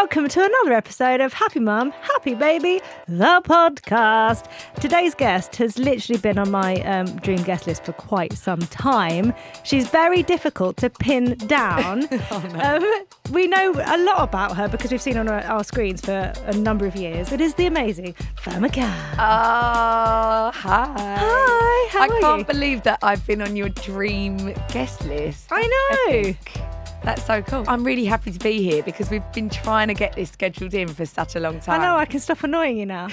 welcome to another episode of Happy Mum, Happy Baby, the podcast. Today's guest has literally been on my dream guest list for quite some time. She's very difficult to pin down. We know a lot about her because we've seen her on our screens for a number of years. It is the amazing Ferne McCann. Oh, hi. Hi, how are you? I can't believe that I've been on your dream guest list. I know. Epic. That's so cool. I'm really happy to be here because we've been trying to get this scheduled in for such a long time. I know, I can stop annoying you now.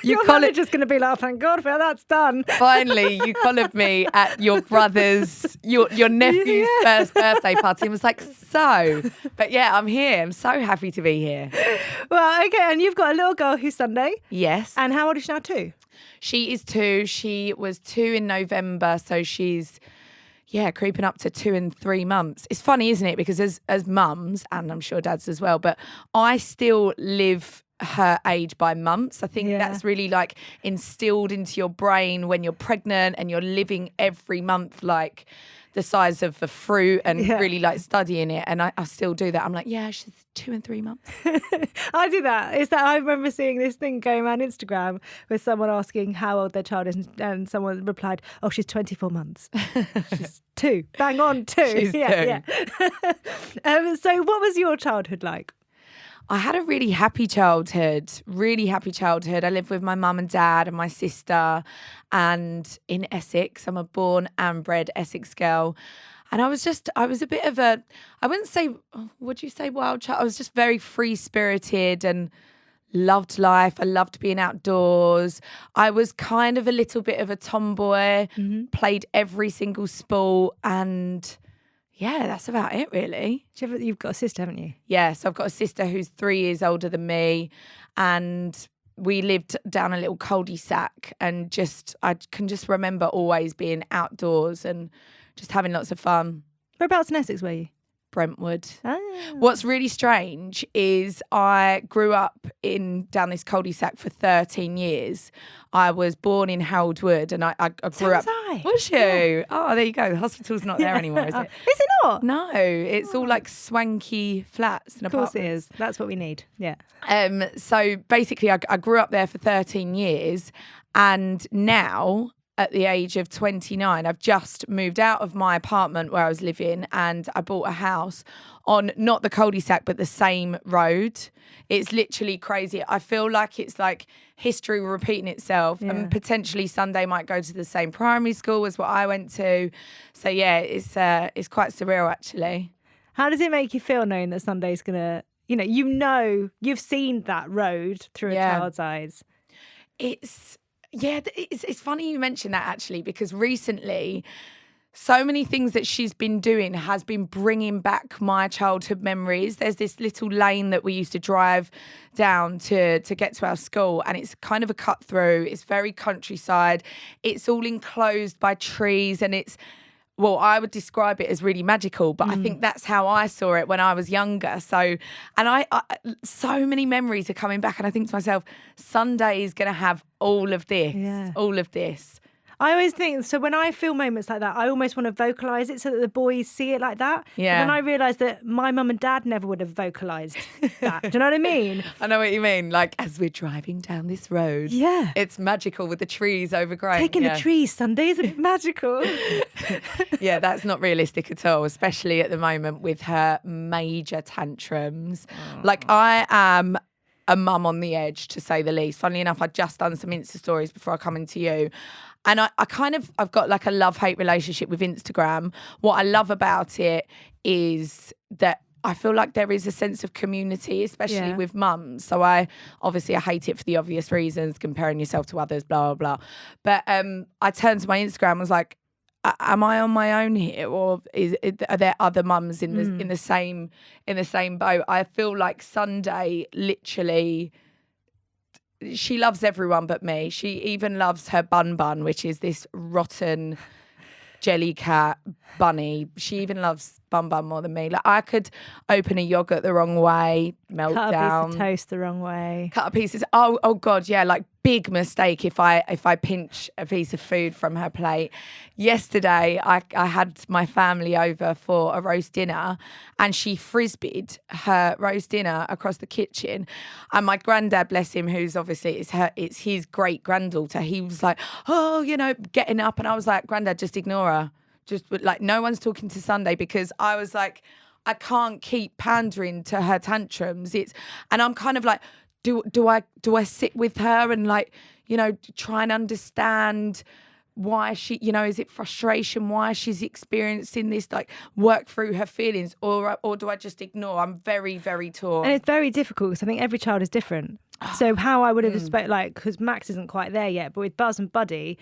Your manager's going to be like, thank God for that's done. Finally, you collared me at your brother's, your nephew's first birthday party and was like, so. But yeah, I'm here. I'm so happy to be here. Well, okay, and you've got a little girl who's Sunday. Yes. And how old is she now, 2? She is 2. She was 2 in November, so she's... creeping up to 2 and 3 months. It's funny, isn't it? Because as mums, and I'm sure dads as well, but I still live her age by months. I think that's really like instilled into your brain when you're pregnant and you're living every month like the size of a fruit and really like studying it. And I still do that. I'm like, she's 2 and 3 months. I do that. It's that I remember seeing this thing going around Instagram with someone asking how old their child is, and someone replied, "Oh, she's 24 months. She's 2. Bang on, 2." She's 2. So, what was your childhood like? I had a really happy childhood. I lived with my mum and dad and my sister, and in Essex. I'm a born and bred Essex girl. And I was a bit of a, I wouldn't say, would you say wild child? I was just very free-spirited and loved life. I loved being outdoors. I was kind of a little bit of a tomboy, played every single sport, and that's about it, really. You've got a sister, haven't you? Yes, I've got a sister who's 3 years older than me, and we lived down a little cul-de-sac, and I can just remember always being outdoors and just having lots of fun. Whereabouts in Essex were you? Brentwood. Ah. What's really strange is I grew up down this cul-de-sac for 13 years. I was born in Harold Wood, and I grew up. Was you? Yeah. Oh, there you go. The hospital's not there anymore, is it? Is it not? No, it's all like swanky flats and apartments. Of course it is. That's what we need. Yeah. So basically, I grew up there for 13 years, and now, at the age of 29, I've just moved out of my apartment where I was living, and I bought a house on not the cul-de-sac but the same road. It's literally crazy. I feel like it's like history repeating itself, and potentially Sunday might go to the same primary school as what I went to. So it's quite surreal, actually. How does it make you feel knowing that Sunday's gonna, you've seen that road through a child's eyes? It's funny you mention that, actually, because recently so many things that she's been doing has been bringing back my childhood memories. There's this little lane that we used to drive down to get to our school, and it's kind of a cut through. It's very countryside. It's all enclosed by trees, and I would describe it as really magical, but I think that's how I saw it when I was younger. So, and I so many memories are coming back, and I think to myself, Sunday is going to have all of this. I always think, so when I feel moments like that, I almost want to vocalise it so that the boys see it like that. Yeah. But then I realise that my mum and dad never would have vocalised that. Do you know what I mean? I know what you mean. Like, as we're driving down this road, it's magical with the trees overgrown. Taking the trees Sunday, isn't it magical? Yeah, that's not realistic at all, especially at the moment with her major tantrums. Like, I am a mum on the edge, to say the least. Funnily enough, I'd just done some Insta stories before I come into you. And I've got like a love-hate relationship with Instagram. What I love about it is that I feel like there is a sense of community, especially with mums. So I hate it for the obvious reasons, comparing yourself to others, blah, blah, blah. But I turned to my Instagram and was like, am I on my own here, or are there other mums in the same boat? I feel like Sunday literally, she loves everyone but me. She even loves her bun, which is this rotten jelly cat bunny. She even loves bum more than me. Like I could open a yogurt the wrong way, melt Cut a down. piece of toast the wrong way. Cut a pieces. Oh God, yeah, like big mistake if I pinch a piece of food from her plate. Yesterday, I had my family over for a roast dinner, and she frisbeed her roast dinner across the kitchen. And my granddad, bless him, who's obviously it's his great granddaughter. He was like, oh, getting up, and I was like, Granddad, just ignore her. Just like no one's talking to Sunday, because I was like, I can't keep pandering to her tantrums. And I'm kind of like, do I sit with her and like, try and understand why she, is it frustration, why she's experiencing this, like work through her feelings, or do I just ignore? I'm very, very torn. And it's very difficult because I think every child is different. So how I would have expected, like, because Max isn't quite there yet, but with Buzz and Buddy,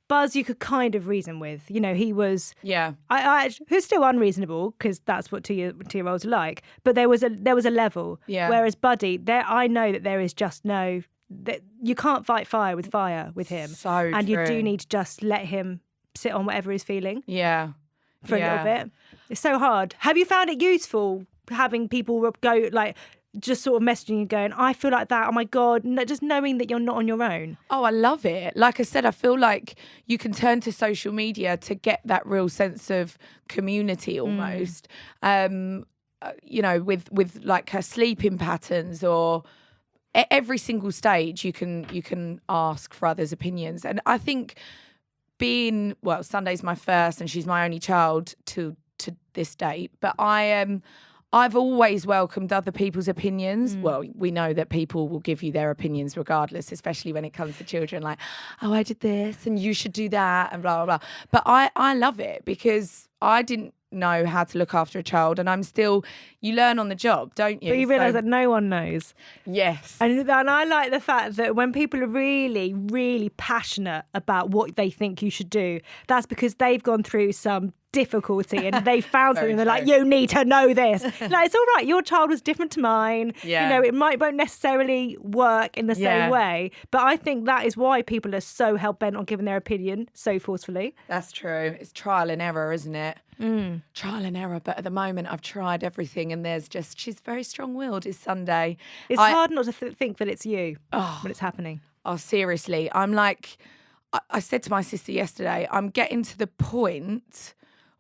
Buzz you could kind of reason with. He was... Yeah. I who's still unreasonable, because that's what two-year-olds are like. But there was a level. Yeah. Whereas Buddy, I know that there is just no... that you can't fight fire with him. So and true. you do need to just let him sit on whatever he's feeling. Yeah. For a little bit. It's so hard. Have you found it useful having people go like... just sort of messaging you going, I feel like that, oh my God, just knowing that you're not on your own? Oh, I love it. Like I said, I feel like you can turn to social media to get that real sense of community almost. With like her sleeping patterns, or every single stage you can ask for others' opinions. And I think Sunday's my first and she's my only child to this date, but I've always welcomed other people's opinions. Well, we know that people will give you their opinions regardless, especially when it comes to children, like, oh, I did this and you should do that and blah, blah, blah. But I love it because I didn't know how to look after a child, and you learn on the job, don't you? But you realise that no one knows. Yes. And I like the fact that when people are really, really passionate about what they think you should do, that's because they've gone through some difficulty and they found something. They're like, you need to know this. Like, it's all right, your child was different to mine. Yeah. It won't necessarily work in the same way, but I think that is why people are so hell-bent on giving their opinion so forcefully. That's true. It's trial and error, isn't it? Trial and error. But at the moment I've tried everything, and she's very strong-willed. It's Sunday. It's hard not to think that it's you when it's happening. Oh, seriously. I'm like, I said to my sister yesterday, I'm getting to the point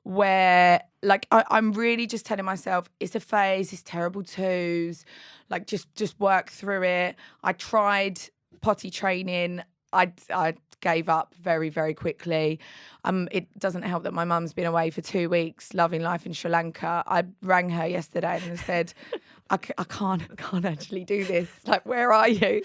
where like I'm really just telling myself it's a phase, it's terrible twos, like just work through it. I tried potty training. I gave up very, very quickly. It doesn't help that my mum's been away for 2 weeks, loving life in Sri Lanka. I rang her yesterday and said, I can't actually do this. Like, where are you?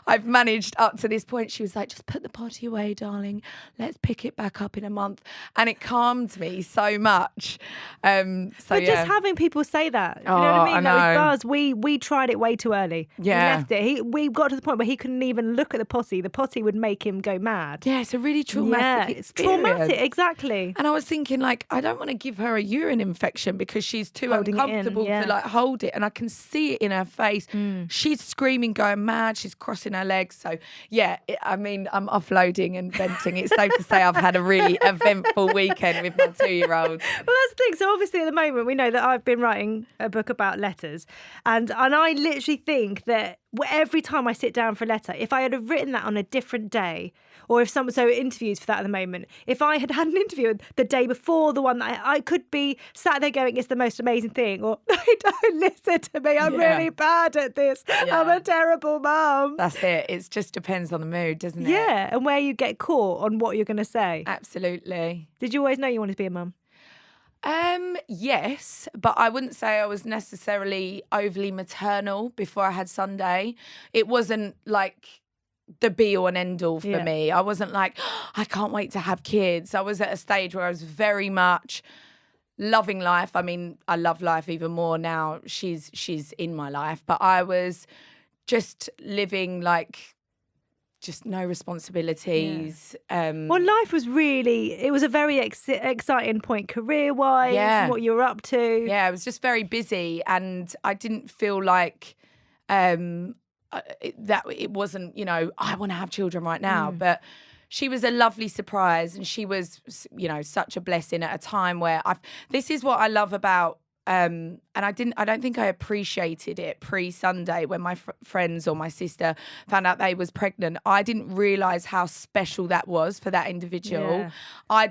I've managed up to this point. She was like, just put the potty away, darling. Let's pick it back up in a month. And it calmed me so much. But just having people say that, you know what I mean? I Like know. with Buzz, we tried it way too early. Yeah. We left it. We got to the point where he couldn't even look at the potty. The potty would make him go mad. Yeah, it's a really traumatic it's experience. traumatic, exactly. And I was thinking, like, I don't want to give her a urine infection because she's too Holding it in, uncomfortable yeah. to like hold it. And I can see it in her face. She's screaming, going mad. She's crossing her legs. So yeah, I'm offloading and venting. It's safe to say I've had a really eventful weekend with my 2-year-old. Well, that's the thing. So obviously at the moment we know that I've been writing a book about letters, and I literally think that every time I sit down for a letter, if I had have written that on a different day, or if interviews for that at the moment, if I had an interview the day before the one that I could be sat there going, it's the most amazing thing, or they don't listen to me, I'm really bad at this, I'm a terrible mum. That's it. It just depends on the mood, doesn't it? Yeah, and where you get caught on what you're going to say. Absolutely. Did you always know you wanted to be a mum? Yes, but I wouldn't say I was necessarily overly maternal before I had Sunday. It wasn't like the be all and end all for me. I wasn't like, I can't wait to have kids. I was at a stage where I was very much loving life. I mean, I love life even more now. She's in my life, but I was just living like just no responsibilities. Well, life was it was a very exciting point career-wise, what you were up to. Yeah, I was just very busy, and I didn't feel like that it wasn't, I want to have children right now. But she was a lovely surprise, and she was, you know, such a blessing at a time where this is what I love about. And I don't think I appreciated it pre-Sunday when my friends or my sister found out they was pregnant. I didn't realise how special that was for that individual. Yeah.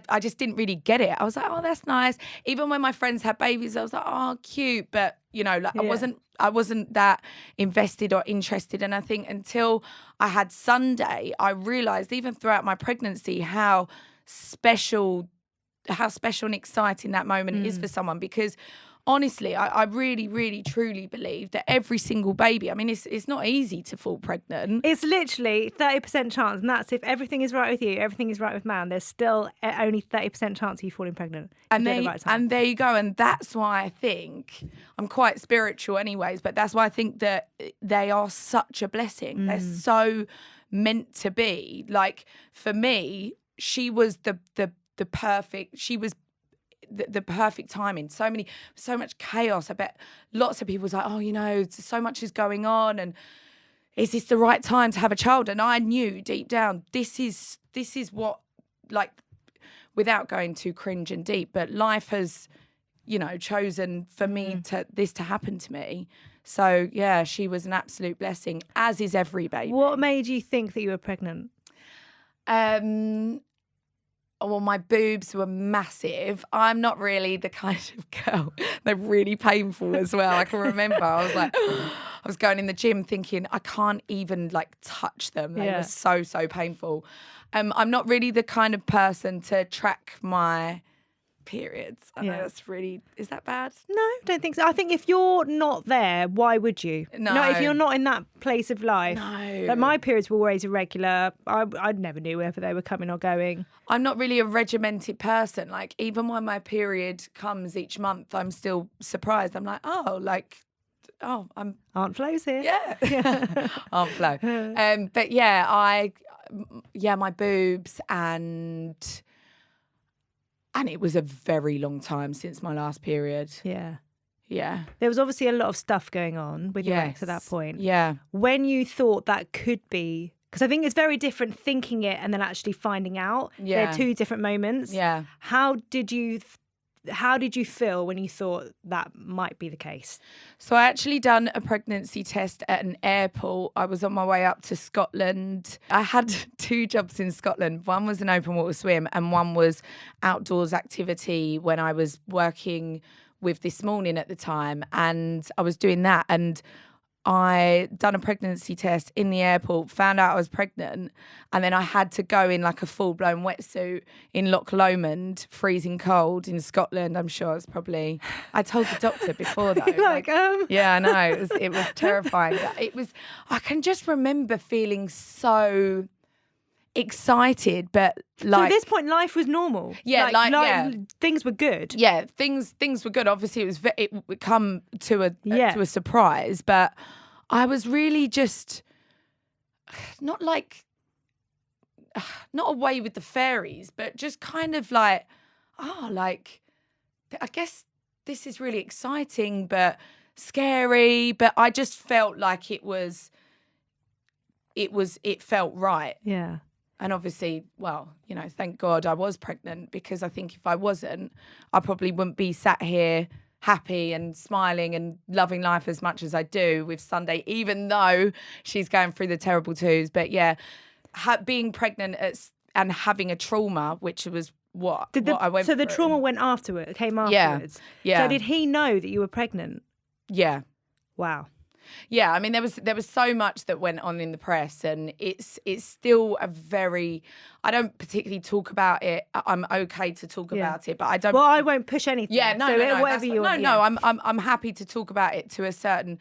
I just didn't really get it. I was like, oh, that's nice. Even when my friends had babies, I was like, oh, cute. But, you know, like I wasn't that invested or interested. And I think until I had Sunday, I realised even throughout my pregnancy how special and exciting that moment is for someone, because honestly, I really, really, truly believe that every single baby, I mean, it's not easy to fall pregnant. It's literally 30% chance, and that's if everything is right with you, everything is right with man. There's still only 30% chance of you falling pregnant. And there you go. And that's why I think, I'm quite spiritual anyways, but that's why I think that they are such a blessing. They're so meant to be. Like, for me, she was the perfect, she was the perfect timing. So much chaos. I bet lots of people was like, oh, you know, so much is going on, and is this the right time to have a child? And I knew deep down, this is what, like, without going too cringe and deep, but life has, you know, chosen for me to happen to me. So yeah, she was an absolute blessing, as is every baby. What made you think that you were pregnant? Well, my boobs were massive. I'm not really the kind of girl. They're really painful as well. I can remember I was like, I was going in the gym thinking I can't even like touch them. They were so painful. I'm not really the kind of person to track my periods. I know that's really, is that bad? No, don't think so. I think if you're not there, why would you? No. If you're not in that place of life. No. Like, my periods were always irregular. I never knew whether they were coming or going. I'm not really a regimented person. Like, even when my period comes each month, I'm still surprised. I'm like, I'm Aunt Flo's here. Yeah. Aunt Flo. But my boobs, and it was a very long time since my last period. Yeah. Yeah. There was obviously a lot of stuff going on with your ex at that point. Yeah. When you thought that could be, because I think it's very different thinking it and then actually finding out. Yeah. They're two different moments. Yeah. How did you feel when you thought that might be the case? So I actually done a pregnancy test at an airport. I was on my way up to Scotland. I had 2 jobs in Scotland. One was an open water swim, and one was outdoors activity when I was working with This Morning at the time. And I was doing that, and I done a pregnancy test in the airport, found out I was pregnant, and then I had to go in like a full-blown wetsuit in Loch Lomond, freezing cold in Scotland. I'm sure it's probably, I told the doctor before though. Yeah, I know. It was terrifying. I can just remember feeling so excited, but like, so at this point life was normal. Things were good. Yeah, things were good. Obviously it would come to a surprise, but I was really just not away with the fairies, but just kind of like, I guess this is really exciting but scary, but I just felt like it felt right. Yeah. And obviously, well, you know, thank God I was pregnant, because I think if I wasn't, I probably wouldn't be sat here happy and smiling and loving life as much as I do with Sunday, even though she's going through the terrible twos. But yeah, being pregnant and having a trauma, which was what I went through. So the trauma came afterwards? Yeah. So did he know that you were pregnant? Yeah. Wow. Yeah, I mean, there was so much that went on in the press, and it's still a very, I don't particularly talk about it. I'm okay to talk about it, but I don't. Well, I won't push anything. Yeah, no, whatever you want. I'm happy to talk about it to a certain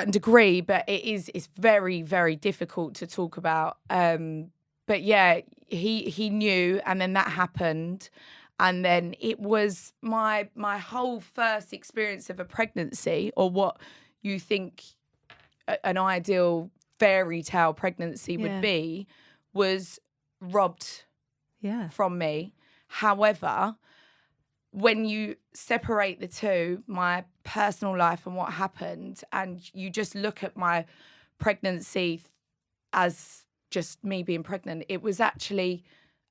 degree, but it's very, very difficult to talk about. But yeah, he knew, and then that happened. And then it was my whole first experience of a pregnancy, or what you think an ideal fairy tale pregnancy would be, was robbed from me. However, when you separate the two, my personal life and what happened, and you just look at my pregnancy as just me being pregnant. It was actually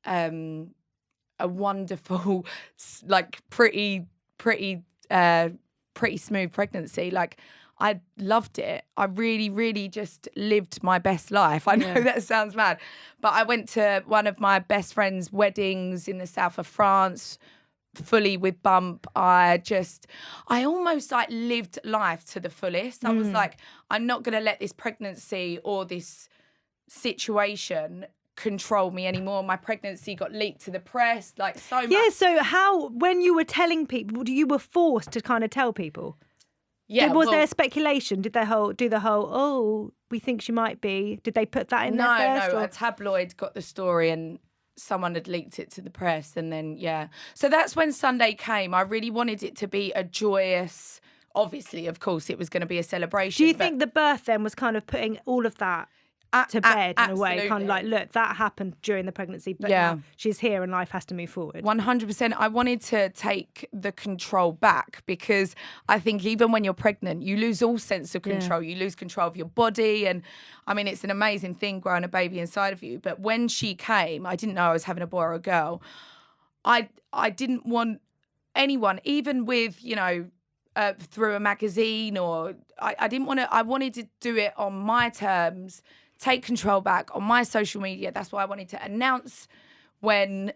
a wonderful, like pretty smooth pregnancy. Like I loved it. I really, really just lived my best life. I know that sounds mad, but I went to one of my best friend's weddings in the south of France, fully with bump. I almost like lived life to the fullest. I was like, I'm not going to let this pregnancy or this situation control me anymore. My pregnancy got leaked to the press, like so much. Yeah, so how, when you were telling people, you were forced to kind of tell people? Yeah. Was there speculation? Did they do the whole, oh, we think she might be? Did they put that in there first? No, a tabloid got the story and someone had leaked it to the press, and then, So that's when Sunday came. I really wanted it to be a joyous, obviously, of course, it was going to be a celebration. Do you think the birth then was kind of putting all of that to bed in a way, kind of like, look, that happened during the pregnancy, but now she's here and life has to move forward? 100%. I wanted to take the control back, because I think even when you're pregnant, you lose all sense of control. You lose control of your body. And I mean, it's an amazing thing growing a baby inside of you. But when she came, I didn't know I was having a boy or a girl. I didn't want anyone, even with, through a magazine, or I didn't want to, I wanted to do it on my terms, take control back on my social media. That's why I wanted to announce when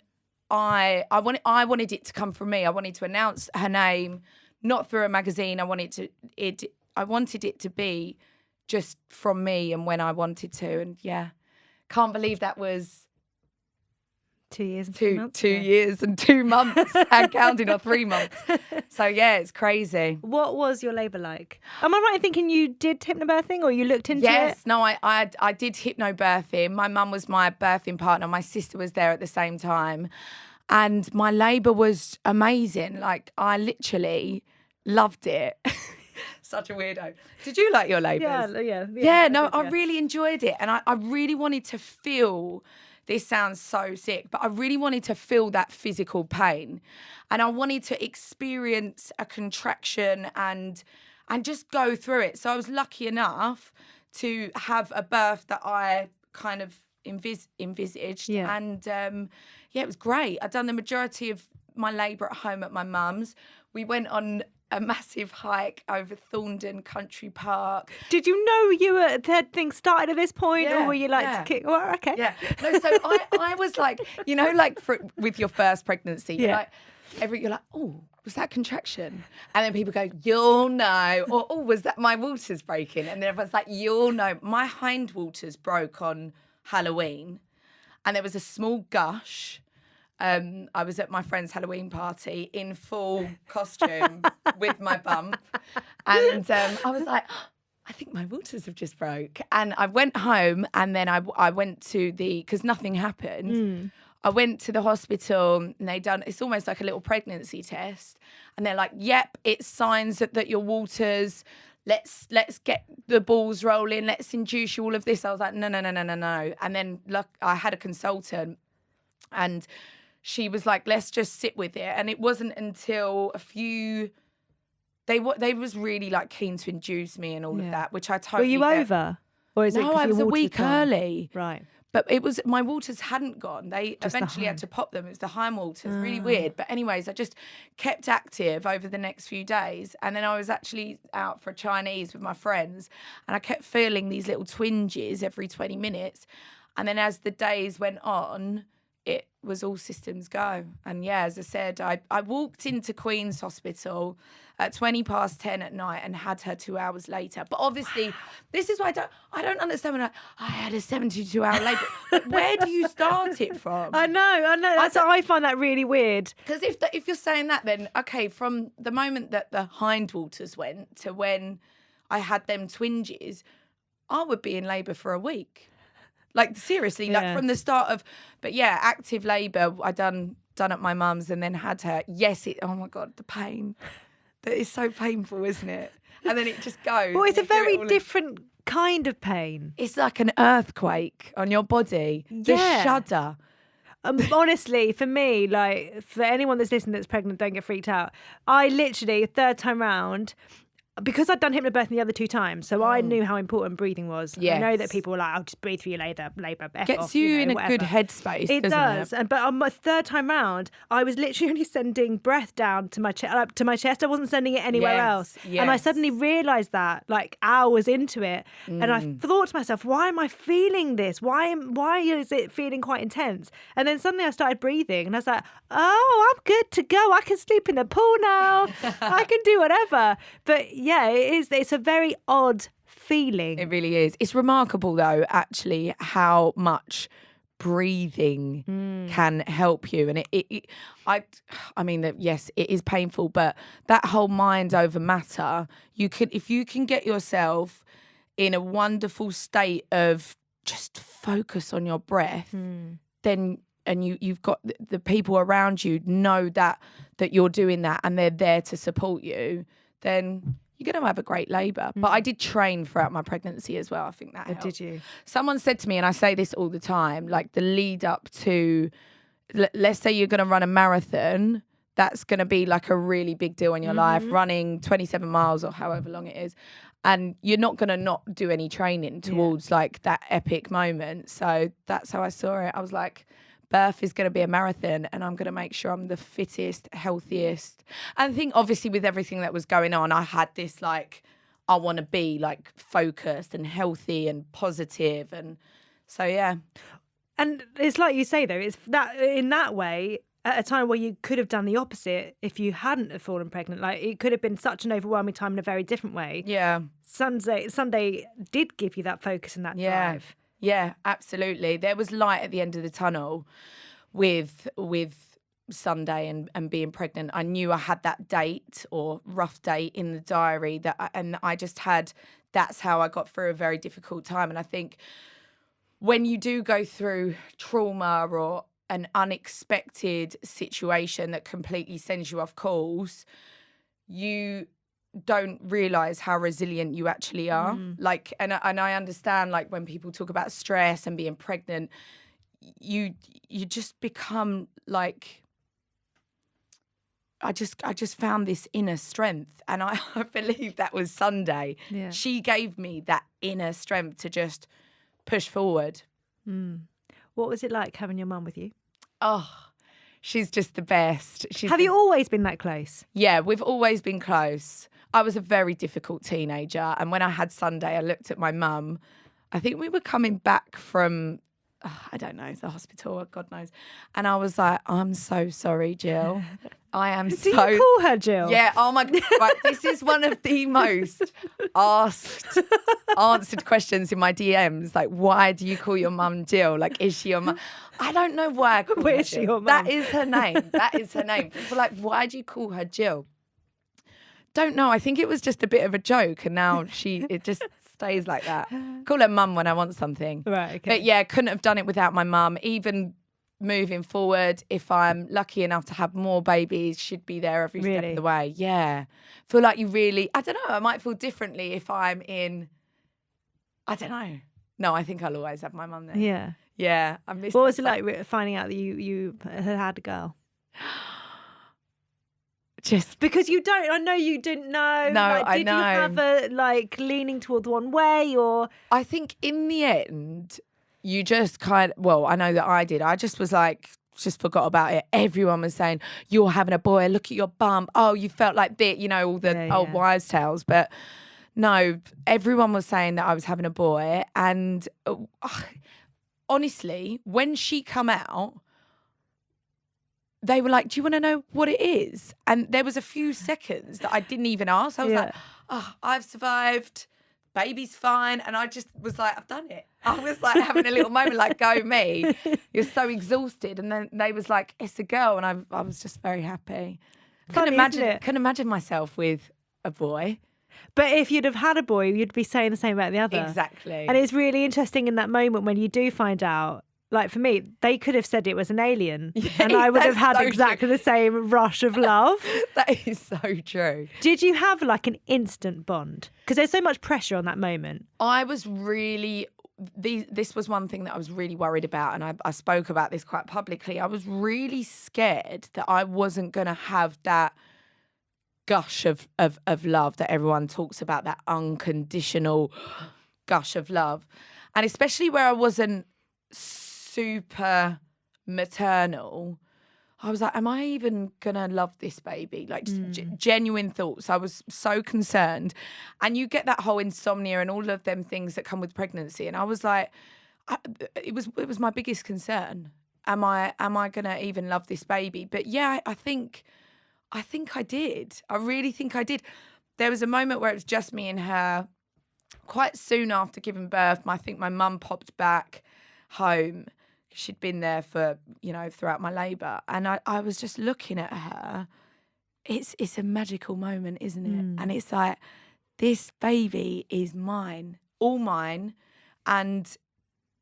I wanted it to come from me. I wanted to announce her name, not through a magazine. I wanted it to be just from me and when I wanted to. And can't believe that was 2 years and 2 months. 2 years and 2 months and counting, or 3 months. So it's crazy. What was your labour like? Am I right in thinking you did hypnobirthing, or you looked into it? Yes, no, I did hypnobirthing. My mum was my birthing partner. My sister was there at the same time. And my labour was amazing. Like, I literally loved it. Such a weirdo. Did you like your labours? Yeah. I really enjoyed it. And I really wanted to feel... This sounds so sick, but I really wanted to feel that physical pain, and I wanted to experience a contraction and just go through it. So I was lucky enough to have a birth that I kind of envisaged, and it was great. I'd done the majority of my labour at home at my mum's. We went on a massive hike over Thorndon Country Park. Did you know had things started at this point, or were you like, to kick? Well, okay. Yeah. No, so I was like, like with your first pregnancy, you're like, oh, was that contraction? And then people go, you'll know. Or, oh, was that my waters breaking? And then everyone's like, you'll know. My hindwaters broke on Halloween, and there was a small gush. I was at my friend's Halloween party in full costume with my bump, and I was like, oh, I think my waters have just broke. And I went home, and then I went to because nothing happened. I went to the hospital, and it's almost like a little pregnancy test, and they're like, yep, it's signs that your waters. Let's get the balls rolling. Let's induce you all of this. I was like, no. And then I had a consultant, and she was like, let's just sit with it. And it wasn't until they was really like keen to induce me and all of that, which I totally Were you over? Or is no, I was a week early. Right. But my waters hadn't gone. They eventually had to pop them. It was the hind waters, really weird. But anyways, I just kept active over the next few days. And then I was actually out for Chinese with my friends, and I kept feeling these little twinges every 20 minutes. And then as the days went on, it was all systems go. And as I said, I walked into Queen's Hospital at 10:20 at night and had her 2 hours later. But obviously, this is why I don't understand when I had a 72-hour labour. Where do you start it from? I know. I find that really weird. Because if you're saying that, then, okay, from the moment that the hindwaters went to when I had them twinges, I would be in labour for a week. Like, seriously, like from the start of, but active labour, I done at my mum's and then had her. Yes, oh my God, the pain. That is so painful, isn't it? And then it just goes. Well, it's a very different kind of pain. It's like an earthquake on your body. The shudder. Honestly, for me, like for anyone that's listening that's pregnant, don't get freaked out. I literally, third time round, because I'd done hypnobirthing the other 2 times, so I knew how important breathing was. Yes. I know that people were like, "I'll just breathe through your labour." Gets you in a good headspace. It does. It? But on my 3rd time round, I was literally only sending breath down to my chest. I wasn't sending it anywhere else. And I suddenly realised that, like hours into it, and I thought to myself, "Why am I feeling this? Why is it feeling quite intense?" And then suddenly I started breathing, and I was like, "Oh, I'm good to go. I can sleep in the pool now. I can do whatever." But yeah, it's a very odd feeling. It really is. It's remarkable though, actually, how much breathing can help you. And I mean that yes, it is painful, but that whole mind over matter, if you can get yourself in a wonderful state of just focus on your breath, then you've got the people around you know that you're doing that and they're there to support you, then you're going to have a great labour. But I did train throughout my pregnancy as well. I think that helped. Did you? Someone said to me, and I say this all the time, like the lead up to, let's say you're going to run a marathon, that's going to be like a really big deal in your life, running 27 miles or however long it is. And you're not going to not do any training towards like that epic moment. So that's how I saw it. I was like, birth is going to be a marathon and I'm going to make sure I'm the fittest, healthiest. And I think obviously with everything that was going on, I had this like, I want to be like focused and healthy and positive. And so, yeah. And it's like you say, though, it's that in that way, at a time where you could have done the opposite if you hadn't have fallen pregnant. Like it could have been such an overwhelming time in a very different way. Yeah. Sunday did give you that focus and that drive. Yeah, absolutely. There was light at the end of the tunnel with Sunday and being pregnant. I knew I had that date or rough date in the diary and I just had, that's how I got through a very difficult time. And I think when you do go through trauma or an unexpected situation that completely sends you off course, you don't realise how resilient you actually are. Like, and I understand, like, when people talk about stress and being pregnant, you just become like, I just found this inner strength, and I believe that was Sunday. Yeah. She gave me that inner strength to just push forward. What was it like having your mum with you? Oh, she's just the best. Have you always been that close? Yeah, we've always been close. I was a very difficult teenager. And when I had Sunday, I looked at my mum. I think we were coming back from, I don't know, the hospital, God knows. And I was like, I'm so sorry, Jill. I am Do you call her Jill? Yeah, oh my God. Right, this is one of the most answered questions in my DMs. Like, why do you call your mum Jill? Like, is she your mum? I don't know why I call her Is she your mum? That is her name. That is her name. People are like, why do you call her Jill? Don't know. I think it was just a bit of a joke, and now it just stays like that. Call her mum when I want something. Right, okay. But yeah, couldn't have done it without my mum. Even moving forward, if I'm lucky enough to have more babies, she'd be there every step of the way. Yeah. Feel like you really, I don't know, I might feel differently if I'm in, I don't know. No, I think I'll always have my mum there. Yeah. Yeah. I miss What was it like finding out that you had a girl? Just because I know you didn't know. No, like, I know. Did you have a leaning towards one way or? I think in the end, you just kind of, well, I know that I did. I just was like, just forgot about it. Everyone was saying, you're having a boy, look at your bum. Oh, you felt like this, all the old wives' tales. But no, everyone was saying that I was having a boy. And honestly, when she come out, they were like, do you want to know what it is? And there was a few seconds that I didn't even ask. I was like, oh, I've survived. Baby's fine. And I just was like, I've done it. I was like having a little moment like, go me. You're so exhausted. And then they was like, it's a girl. And I was just very happy. Couldn't imagine myself with a boy. But if you'd have had a boy, you'd be saying the same about the other. Exactly. And it's really interesting in that moment when you do find out. Like for me, they could have said it was an alien and I would have had exactly the same rush of love. That is so true. Did you have like an instant bond? Because there's so much pressure on that moment. I was really, this was one thing that I was really worried about, and I spoke about this quite publicly. I was really scared that I wasn't going to have that gush of love that everyone talks about, that unconditional gush of love. And especially where I wasn't super maternal, I was like, am I even gonna love this baby? Like, just genuine thoughts. I was so concerned. And you get that whole insomnia and all of them things that come with pregnancy. And I was like, it was my biggest concern. Am I gonna even love this baby? But yeah, I think I did. I really think I did. There was a moment where it was just me and her. Quite soon after giving birth, I think my mum popped back home. She'd been there for, throughout my labour. And I was just looking at her. It's a magical moment, isn't it? And it's like, this baby is mine, all mine. And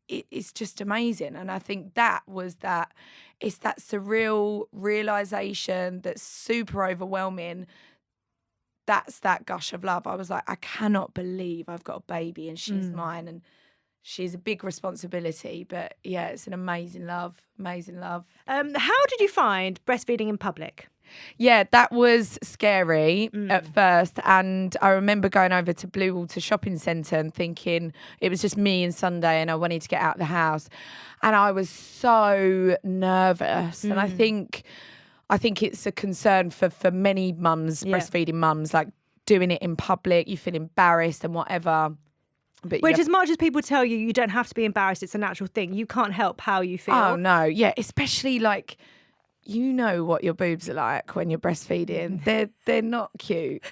it's just amazing. And I think it's that surreal realisation that's super overwhelming. That's that gush of love. I was like, I cannot believe I've got a baby and she's mine. And she's a big responsibility, but yeah, it's an amazing love, amazing love. How did you find breastfeeding in public? Yeah, that was scary at first. And I remember going over to Bluewater Shopping Centre and thinking it was just me and Sunday and I wanted to get out of the house. And I was so nervous. And I think it's a concern for many mums, breastfeeding mums, like doing it in public, you feel embarrassed and whatever. But which, as much as people tell you, you don't have to be embarrassed, it's a natural thing. You can't help how you feel. Oh, no. Yeah, especially like, you know what your boobs are like when you're breastfeeding. They're not cute.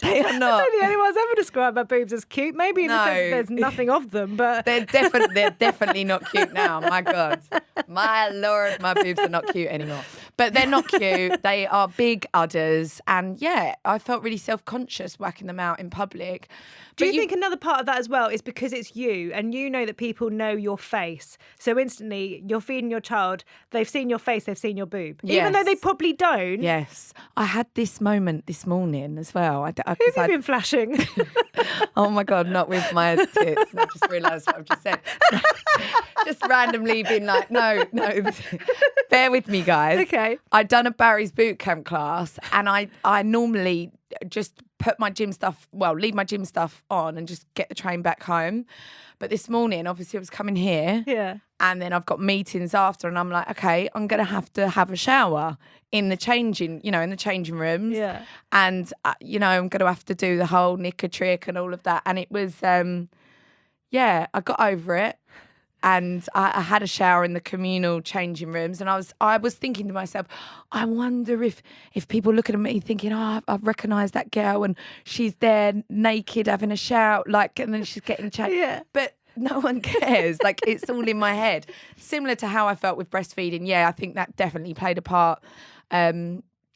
They are not. I don't think anyone's ever described my boobs as cute. Maybe in the sense that there's nothing of them, but they're definitely not cute now. My God, my Lord, my boobs are not cute anymore. But they're not cute. They are big udders, and yeah, I felt really self-conscious whacking them out in public. Do you think another part of that as well is because it's you and you know that people know your face? So instantly you're feeding your child, they've seen your face, they've seen your boob. Yes. Even though they probably don't. Yes. I had this moment this morning as well. Who have you been flashing? Oh my God, not with my tits. I just realised what I've just said. Just randomly being like, no. Bear with me, guys. Okay. I'd done a Barry's boot camp class and I normally just put my gym stuff, leave my gym stuff on and just get the train back home. But this morning, obviously I was coming here. Yeah. And then I've got meetings after and I'm like, okay, I'm going to have a shower in the changing rooms. Yeah. And, I'm going to have to do the whole knicker trick and all of that. And it was, I got over it. And I had a shower in the communal changing rooms, and I was thinking to myself, I wonder if people looking at me thinking, oh, I've recognised that girl, and she's there naked having a shower, and then she's getting changed. Yeah. But no one cares. It's all in my head. Similar to how I felt with breastfeeding. Yeah, I think that definitely played a part.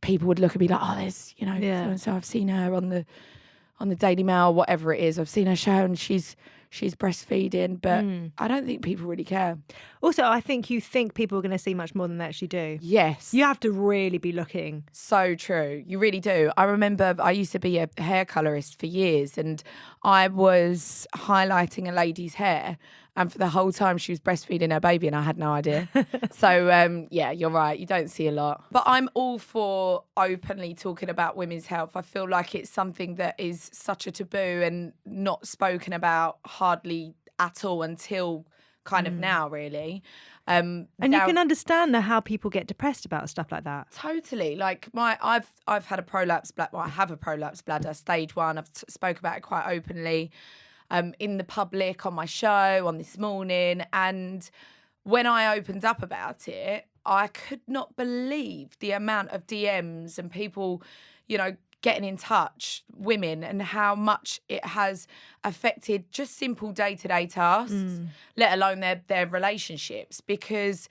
People would look at me like, oh, there's, so and so. I've seen her on the Daily Mail, whatever it is. I've seen her show, and she's breastfeeding, but I don't think people really care. Also, I think you think people are going to see much more than they actually do. Yes. You have to really be looking. So true. You really do. I remember I used to be a hair colorist for years, and I was highlighting a lady's hair, and for the whole time she was breastfeeding her baby and I had no idea. So, yeah, you're right. You don't see a lot. But I'm all for openly talking about women's health. I feel like it's something that is such a taboo and not spoken about hardly at all until kind of now, really. And you can understand how people get depressed about stuff like that. Totally. I've had a prolapse bladder. Well, I have a prolapse bladder, stage 1. I've spoke about it quite openly. In the public, on my show, on This Morning. And when I opened up about it, I could not believe the amount of DMs and people, getting in touch, women, and how much it has affected just simple day-to-day tasks, let alone their relationships. Because,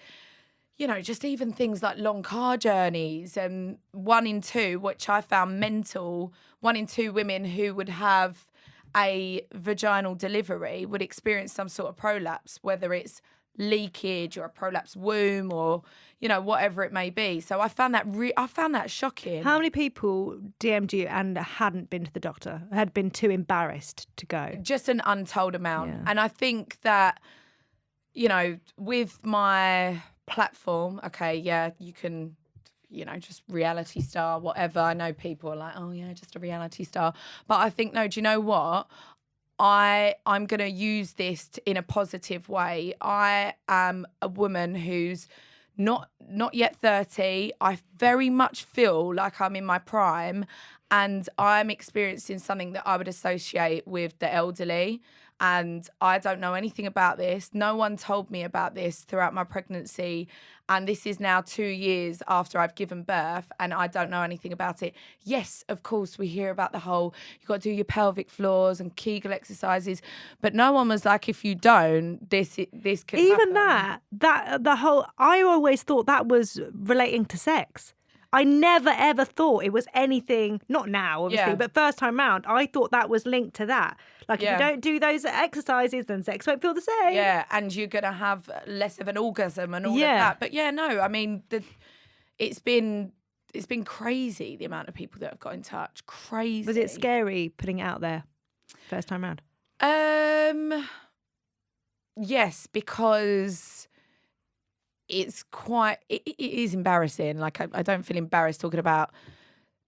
just even things like long car journeys, and 1 in 2, which I found mental, 1 in 2 women who would have a vaginal delivery would experience some sort of prolapse, whether it's leakage or a prolapsed womb or whatever it may be. So I found that shocking. How many people DM'd you and hadn't been to the doctor, had been too embarrassed to go? Just an untold amount. Yeah. And I think that with my platform, okay, yeah, you can just reality star, whatever. I know people are like, oh yeah, just a reality star. But I think, no, do you know what? I'm going to use this in a positive way. I am a woman who's not yet 30. I very much feel like I'm in my prime, and I'm experiencing something that I would associate with the elderly. And I don't know anything about this. No one told me about this throughout my pregnancy. And this is now 2 years after I've given birth, and I don't know anything about it. Yes, of course, we hear about the whole, you've got to do your pelvic floors and Kegel exercises. But no one was like, if you don't, this could Even happen. I always thought that was relating to sex. I never, ever thought it was anything, not now, obviously, but first time round, I thought that was linked to that. Like, if you don't do those exercises, then sex won't feel the same. Yeah, and you're going to have less of an orgasm and all of that. But yeah, no, I mean, it's been crazy, the amount of people that have got in touch. Crazy. Was it scary putting it out there first time round? Yes, because it is embarrassing. Like, I don't feel embarrassed talking about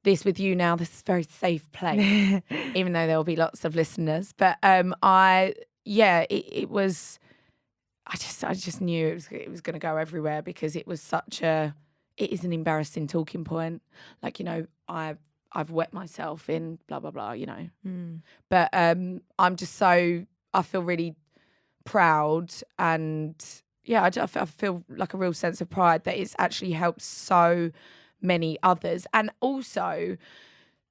this with you now. This is a very safe place, even though there will be lots of listeners. But it was. I just knew it was going to go everywhere, because it was it is an embarrassing talking point. Like, I've wet myself in blah blah blah. But I'm just I feel really proud, and yeah, I feel like a real sense of pride that it's actually helped so many others. And also,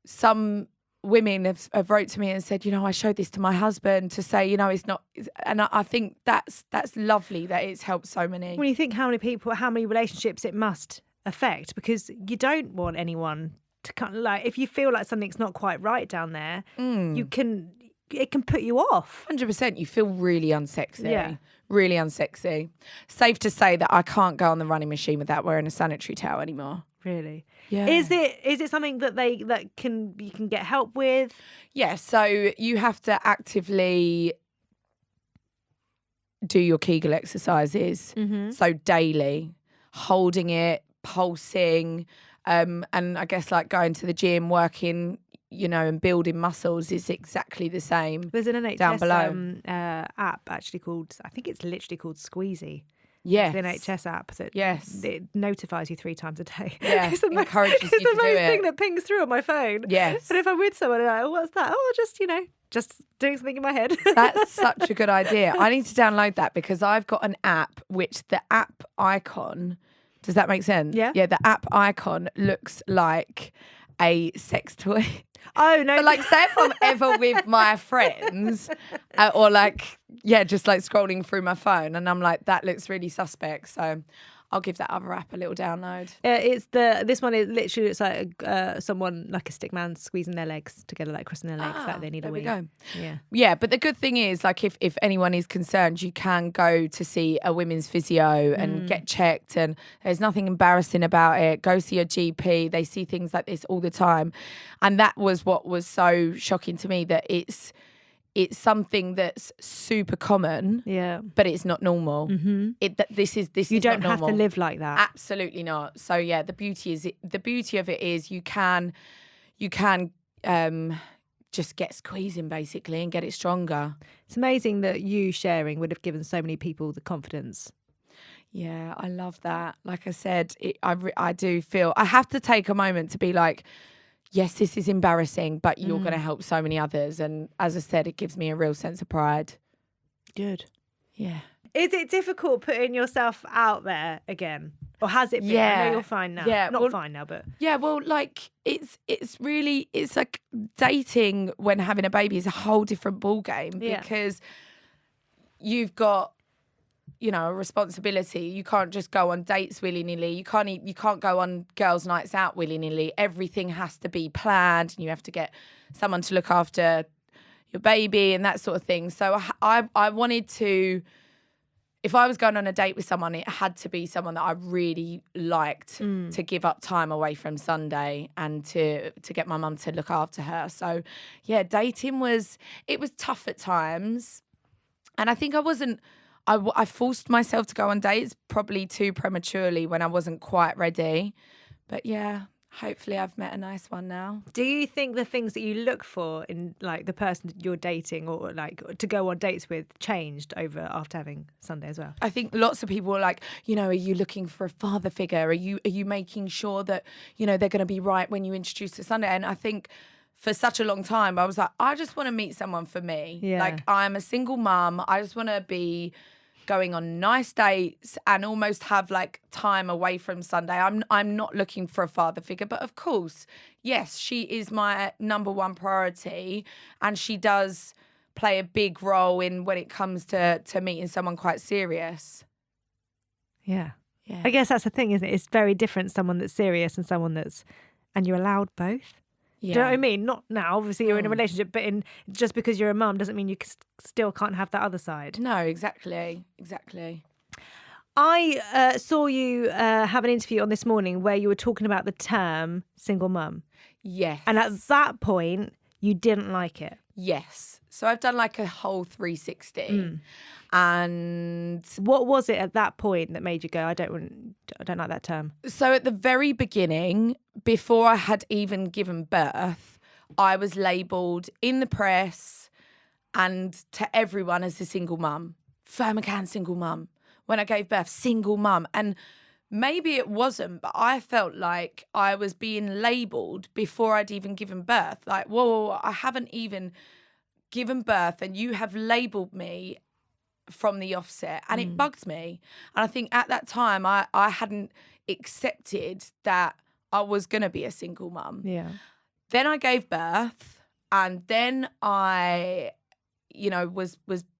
some women have wrote to me and said, I showed this to my husband to say, it's not. And I think that's lovely that it's helped so many. When you think how many people, how many relationships it must affect, because you don't want anyone to kind of like, if you feel like something's not quite right down there, it can put you off. 100%. You feel really unsexy. Yeah. Really unsexy. Safe to say that I can't go on the running machine without wearing a sanitary towel anymore. Really? Yeah. Is it something that you can get help with? Yeah. So you have to actively do your Kegel exercises. Mm-hmm. So daily, holding it, pulsing, and I guess like going to the gym, working, and building muscles is exactly the same. There's an NHS down below. App actually called, I think it's literally called Squeezy. Yes. It's the NHS app that it notifies you 3 times a day. Yeah, it's the encourages most, you it's the to do most it. thing that pings through on my phone. Yes. And if I'm with someone, I'm like, oh, what's that? Oh, just doing something in my head. That's such a good idea. I need to download that, because I've got an app which the app icon, does that make sense? Yeah. Yeah, the app icon looks like a sex toy. Oh, no. But like, say if I'm ever with my friends or just like scrolling through my phone and I'm like, that looks really suspect. So I'll give that other app a little download. This one is literally, it's like someone, like a stick man, squeezing their legs together, like crossing their legs, like they need a wee. There we go. Yeah. Yeah, but the good thing is, like, if anyone is concerned, you can go to see a women's physio and get checked, and there's nothing embarrassing about it. Go see your GP. They see things like this all the time. And that was what was so shocking to me, that it's something that's super common, but it's not normal. Mm-hmm. This you is don't not have normal. to live like that. Absolutely not. So yeah, the beauty of it is you can just get squeezing basically and get it stronger. It's amazing that you sharing would have given so many people the confidence. Yeah, I love that. Like I said, I do feel I have to take a moment to be like, yes, this is embarrassing, but you're going to help so many others. And as I said, it gives me a real sense of pride. Good. Yeah. Is it difficult putting yourself out there again? Or has it been? Yeah. I know you're fine now. Yeah. Not fine now, but... Yeah, well, like, it's like dating when having a baby is a whole different ballgame, because you've got, a responsibility. You can't just go on dates willy-nilly. You can't go on girls' nights out willy-nilly. Everything has to be planned, and you have to get someone to look after your baby and that sort of thing. So I wanted to, if I was going on a date with someone, it had to be someone that I really liked to give up time away from Sunday and to get my mum to look after her. So yeah, dating was tough at times. And I think I forced myself to go on dates probably too prematurely when I wasn't quite ready. But yeah, hopefully I've met a nice one now. Do you think the things that you look for in like the person that you're dating or like to go on dates with changed after having Sunday as well? I think lots of people are like, are you looking for a father figure? Are you making sure that, they're going to be right when you introduce to Sunday? And I think for such a long time, I was like, I just want to meet someone for me. Yeah. Like, I'm a single mum. I just want to be going on nice dates and almost have like time away from Sunday. I'm not looking for a father figure, but of course, yes, she is my number one priority, and she does play a big role in when it comes to meeting someone quite serious. Yeah. Yeah. I guess that's the thing, isn't it? It's very different, someone that's serious and and you're allowed both. Yeah. Do you know what I mean? Not now, obviously you're in a relationship, but just because you're a mum doesn't mean you still can't have that other side. No, exactly. I saw you have an interview on This Morning where you were talking about the term single mum. Yes. And at that point, you didn't like it. Yes. So I've done like a whole 360. And what was it at that point that made you go, I don't like that term? So at the very beginning, before I had even given birth, I was labelled in the press and to everyone as a single mum. Ferne McCann, single mum. When I gave birth, single mum. And maybe it wasn't, but I felt like I was being labelled before I'd even given birth. Like, whoa, I haven't even given birth and you have labelled me from the offset, and it bugged me. And I think at that time I hadn't accepted that I was going to be a single mum. Yeah. Then I gave birth, and then I was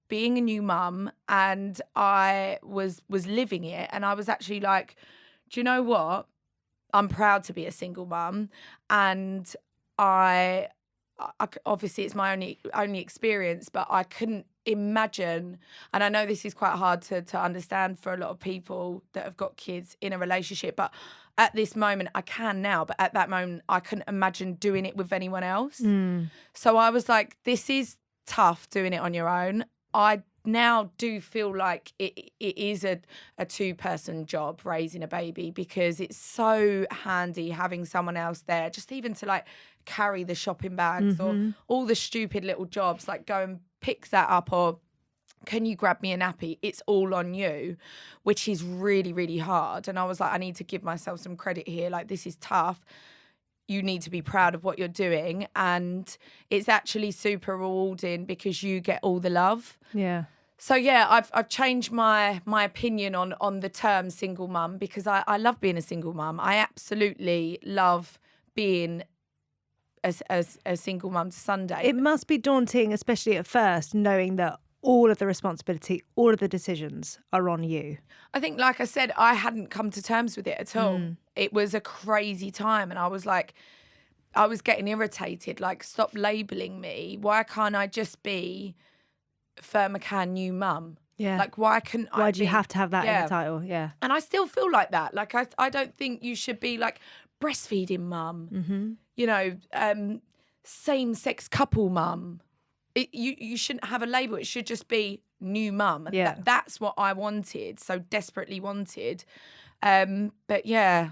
being a new mum, and I was living it, and I was actually like, do you know what? I'm proud to be a single mum, and I obviously it's my only experience, but I couldn't imagine, and I know this is quite hard to understand for a lot of people that have got kids in a relationship, but at this moment I can now, but at that moment I couldn't imagine doing it with anyone else. So I was like, this is tough doing it on your own. I now do feel like it is a two-person job raising a baby, because it's so handy having someone else there, just even to like carry the shopping bags or all the stupid little jobs, like go and pick that up, or can you grab me a nappy? It's all on you, which is really, really hard. And I was like, I need to give myself some credit here. Like, this is tough. You need to be proud of what you're doing. And it's actually super rewarding because you get all the love. Yeah. So yeah, I've changed my opinion on the term single mum, because I love being a single mum. I absolutely love being a single mum to Sunday. It must be daunting, especially at first, knowing that all of the responsibility, all of the decisions are on you. I think, like I said, I hadn't come to terms with it at all. It was a crazy time, and I was like, I was getting irritated. Like, stop labelling me. Why can't I just be Ferne McCann, new mum? Yeah. Like, why couldn't I? Why do you have to have that in the title? Yeah. And I still feel like that. Like, I don't think you should be like breastfeeding mum. Same-sex couple mum. You shouldn't have a label. It should just be new mum. Yeah. That's what I wanted, so desperately wanted. But yeah,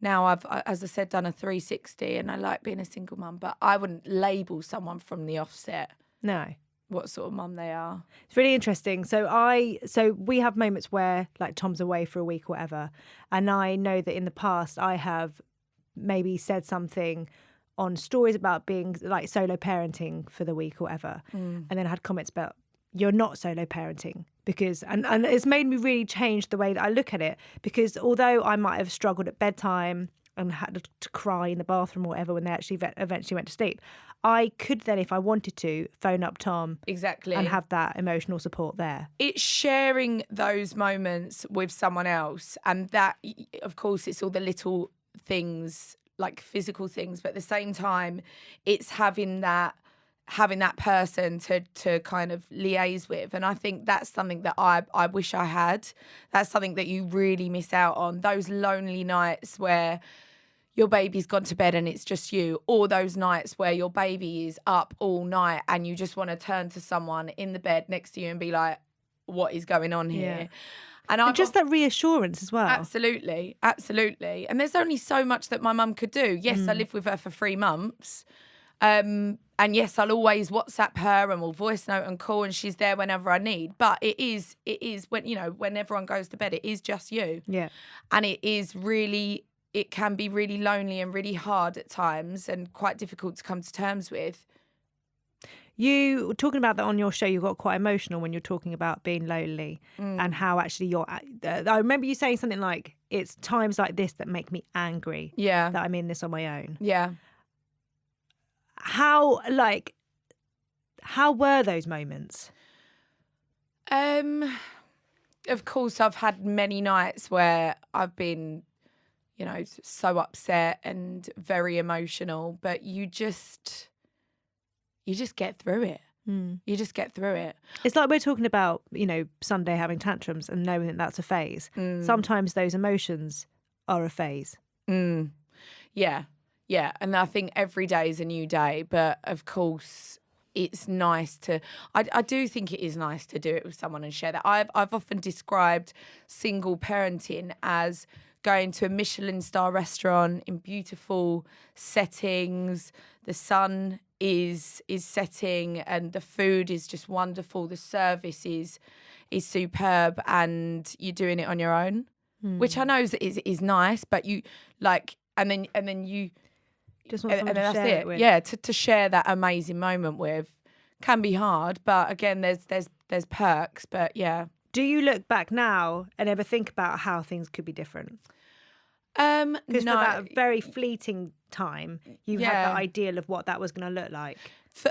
now I've, as I said, done a 360, and I like being a single mum, but I wouldn't label someone from the offset No. what sort of mum they are. It's really interesting. So we have moments where like Tom's away for a week or whatever, and I know that in the past I have maybe said something on stories about being like solo parenting for the week or whatever, and then I had comments about you're not solo parenting, because and it's made me really change the way that I look at it, because although I might have struggled at bedtime and had to cry in the bathroom or whatever when they actually eventually went to sleep, I could then, if I wanted to, phone up Tom Exactly. and have that emotional support there. It's sharing those moments with someone else, and that, of course, it's all the little things, like physical things, but at the same time it's having that person to kind of liaise with. And I think that's something that I wish I had. That's something that you really miss out on, those lonely nights where your baby's gone to bed and it's just you, or those nights where your baby is up all night and you just want to turn to someone in the bed next to you and be like, what is going on here. And just that reassurance as well. Absolutely. And there's only so much that my mum could do. Yes, I lived with her for 3 months. And yes, I'll always WhatsApp her and we'll voice note and call, and she's there whenever I need. But it is when, you know, when everyone goes to bed, it is just you. Yeah. And it can be really lonely and really hard at times and quite difficult to come to terms with. You talking about that on your show, you got quite emotional when you're talking about being lonely and how actually I remember you saying something like, it's times like this that make me angry that I'm in this on my own. Yeah. How were those moments? Of course, I've had many nights where I've been, you know, so upset and very emotional, but you just get through it. You just get through it. It's like we're talking about, you know, Sunday having tantrums and knowing that that's a phase. Sometimes those emotions are a phase. Yeah. And I think every day is a new day. But of course, it's nice to, I do think it is nice to do it with someone and share that. I've often described single parenting as going to a Michelin star restaurant in beautiful settings. The sun is setting and the food is just wonderful. The service is superb, and you're doing it on your own, which I know is nice, but you like, and then you just want someone and to that's share it. it with. Yeah, to share that amazing moment with can be hard, but again, there's perks. But yeah. Do you look back now and ever think about how things could be different? Because for that very fleeting time, you had that ideal of what that was going to look like.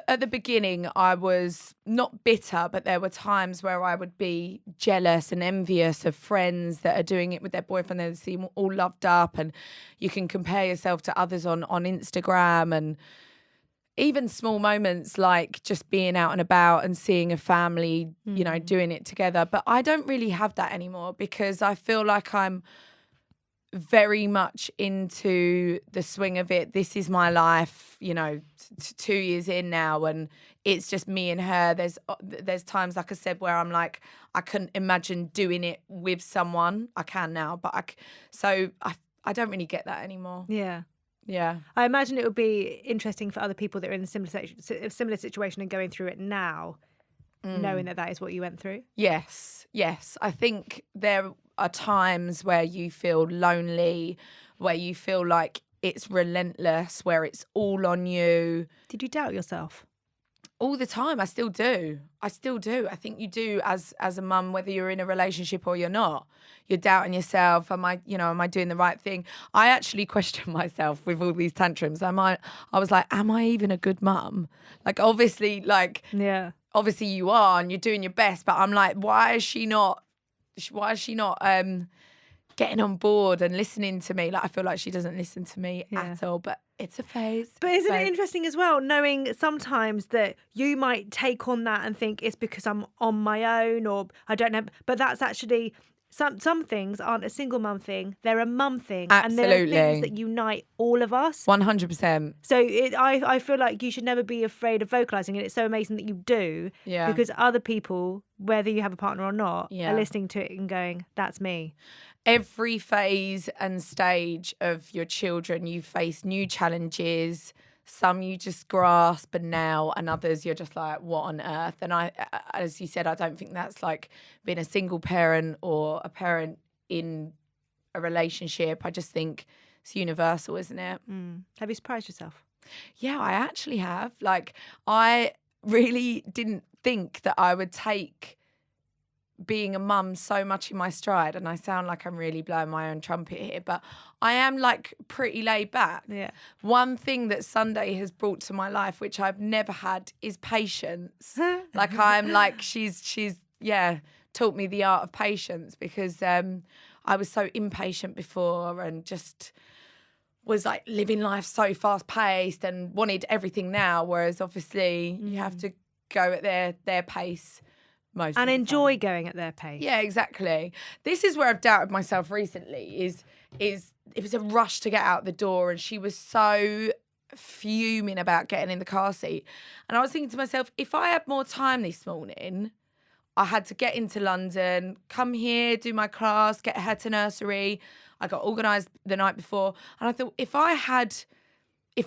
At the beginning, I was not bitter, but there were times where I would be jealous and envious of friends that are doing it with their boyfriend. They seem all loved up, and you can compare yourself to others on Instagram, and even small moments like just being out and about and seeing a family, you know, doing it together. But I don't really have that anymore because I feel like I'm very much into the swing of it. This is my life, you know, 2 years in now, and it's just me and her. There's times, like I said, where I'm like, I couldn't imagine doing it with someone. I can now, but I don't really get that anymore. Yeah. I imagine it would be interesting for other people that are in a similar situation and going through it now, knowing that is what you went through. Yes. I think there are times where you feel lonely, where you feel like it's relentless, where it's all on you. Did you doubt yourself? All the time. I still do. I think you do as a mum, whether you're in a relationship or you're not. You're doubting yourself. Am I doing the right thing? I actually question myself with all these tantrums. I was like, am I even a good mum? Like, obviously, obviously you are and you're doing your best, but I'm like, why is she not getting on board and listening to me? Like, I feel like she doesn't listen to me at all, but it's a phase. But isn't it interesting as well, knowing sometimes that you might take on that and think it's because I'm on my own, or I don't know, but that's actually some things aren't a single mum thing, they're a mum thing. Absolutely. And there are things that unite all of us. 100%. So I feel like you should never be afraid of vocalising it. It's so amazing that you do, because other people, whether you have a partner or not, are listening to it and going, that's me. Every phase and stage of your children, you face new challenges. Some you just grasp and others you're just like, what on earth? And I, as you said, I don't think that's like being a single parent or a parent in a relationship. I just think it's universal, isn't it? Have you surprised yourself? Yeah, I actually have. Like, I really didn't think that I would take being a mum so much in my stride, and I sound like I'm really blowing my own trumpet here, but I am like pretty laid back. Yeah. One thing that Sunday has brought to my life, which I've never had, is patience. Like, I'm like, she's taught me the art of patience, because I was so impatient before and just was like living life so fast paced and wanted everything now, whereas obviously you have to go at their pace. And enjoy going at their pace. Yeah, exactly. This is where I've doubted myself recently, is it was a rush to get out the door, and she was so fuming about getting in the car seat. And I was thinking to myself, if I had more time this morning, I had to get into London, come here, do my class, get her to nursery. I got organised the night before. And I thought, if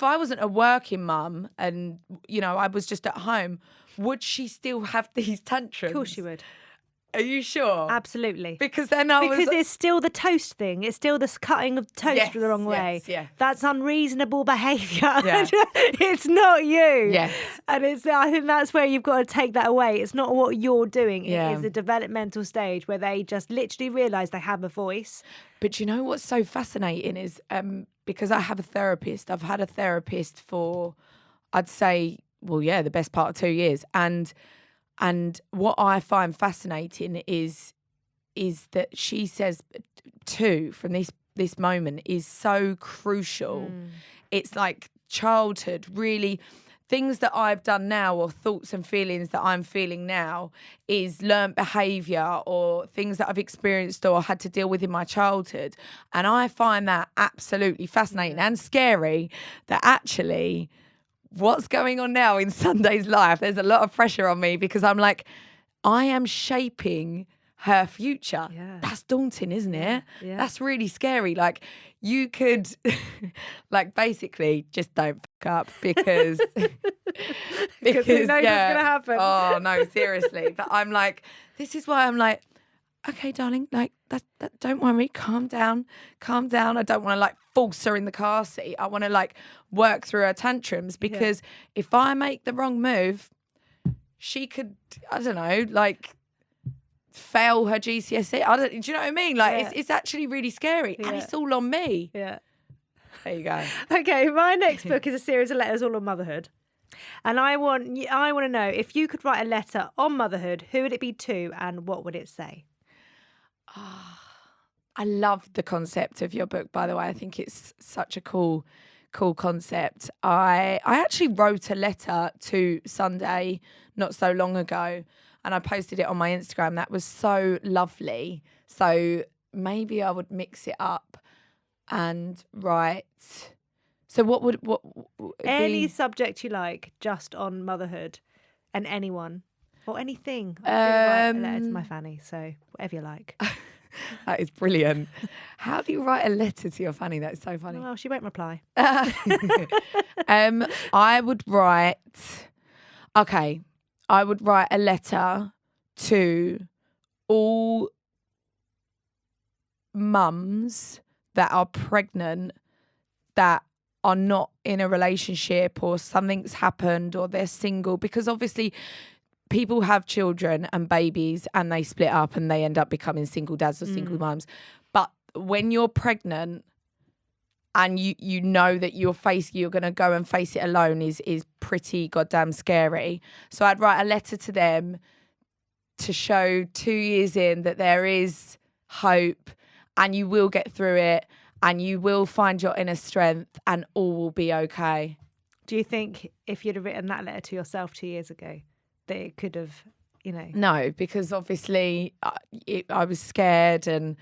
I wasn't a working mum and, I was just at home, would she still have these tantrums? Of course she would. Are you sure? Absolutely. Because then Because it's still the toast thing. It's still the cutting of toast the wrong way. Yes. That's unreasonable behaviour. Yeah. It's not you. Yes. And I think that's where you've got to take that away. It's not what you're doing. Yeah. It is a developmental stage where they just literally realise they have a voice. But you know what's so fascinating is because I have a therapist. I've had a therapist for, I'd say, the best part of 2 years. And what I find fascinating is that she says from this moment is so crucial. It's like childhood, really. Things that I've done now or thoughts and feelings that I'm feeling now is learnt behaviour or things that I've experienced or had to deal with in my childhood. And I find that absolutely fascinating and scary that actually what's going on now in Sunday's life, there's a lot of pressure on me because I'm like, I am shaping her future. Yeah. That's daunting, isn't it? Yeah. That's really scary. Like you could basically just don't fuck up because who knows what's going to happen. Oh no, seriously. But I'm like, this is why I'm like, okay, darling, like that don't worry, calm down. I don't want to force her in the car seat. I want to work through her tantrums because if I make the wrong move, she could, I don't know, fail her GCSE. Do you know what I mean? It's actually really scary and it's all on me. Yeah. There you go. Okay, my next book is a series of letters all on motherhood. And I want to know, if you could write a letter on motherhood, who would it be to and what would it say? I love the concept of your book, by the way. I think it's such a cool concept. I actually wrote a letter to Sunday not so long ago and I posted it on my Instagram. That was so lovely. So maybe I would mix it up and write. So what would any subject you like, just on motherhood and anyone or anything. I did write a letter to my fanny, so whatever you like. That is brilliant. How do you write a letter to your fanny? That's so funny. Well, she won't reply. I would write a letter to all mums that are pregnant that are not in a relationship or something's happened or they're single, because obviously people have children and babies and they split up and they end up becoming single dads or single mums. But when you're pregnant and you know that you're going to go and face it alone is pretty goddamn scary. So I'd write a letter to them to show 2 years in that there is hope and you will get through it and you will find your inner strength and all will be okay. Do you think if you'd have written that letter to yourself 2 years ago, that it could have, No, because obviously I was scared and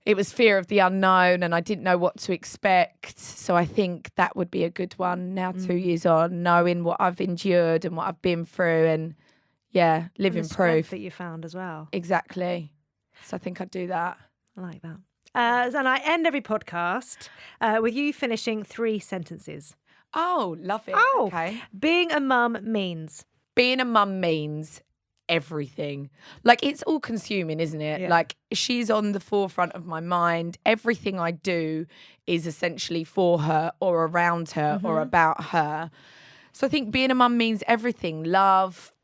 it was fear of the unknown and I didn't know what to expect. So I think that would be a good one now 2 years on, knowing what I've endured and what I've been through and, living proof. That you found as well. Exactly. So I think I'd do that. I like that. And I end every podcast with you finishing 3 sentences. Oh, love it. Oh, okay. Being a mum means... Being a mum means everything. It's all consuming, isn't it? Yeah. She's on the forefront of my mind. Everything I do is essentially for her or around her or about her. So I think being a mum means everything. Love,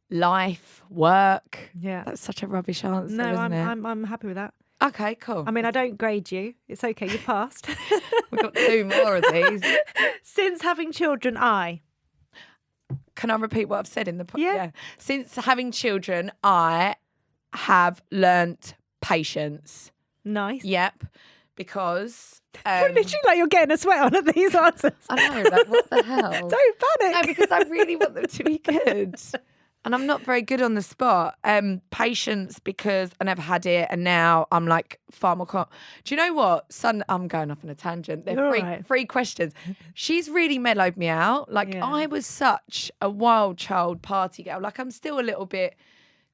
life, work. Yeah. That's such a rubbish answer, No, isn't it? I'm happy with that. Okay, cool. I mean, I don't grade you. It's okay. You passed. We've got 2 more of these. Since having children, Can I repeat what I've said in the podcast? Yeah. Since having children, I have learnt patience. Nice. Yep. Because... literally like you're getting a sweat on at these answers. I know, what the hell? Don't panic. No, because I really want them to be good. And I'm not very good on the spot. Patience, because I never had it, and now I'm like far more. Do you know what? I'm going off on a tangent. They're three questions. She's really mellowed me out. Like I was such a wild child party girl. Like I'm still a little bit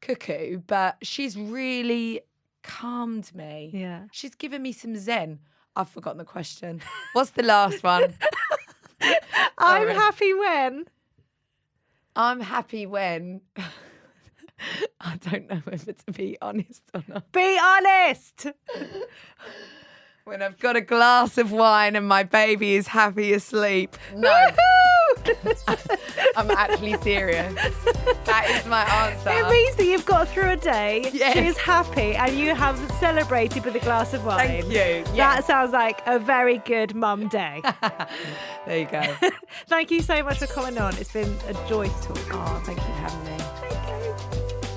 cuckoo, but she's really calmed me. Yeah. She's given me some zen. I've forgotten the question. What's the last one? I'm happy when. I'm happy when. I don't know whether to be honest or not. Be honest. When I've got a glass of wine and my baby is happy asleep. No. I'm actually serious. That is my answer. It means that you've got through a day. Yes. She's happy and you have celebrated with a glass of wine. Thank you. That Yes. sounds like a very good mum day. There you go. Thank you so much for coming on. It's been a joy to talk. Oh, thank you for having me. Thank you.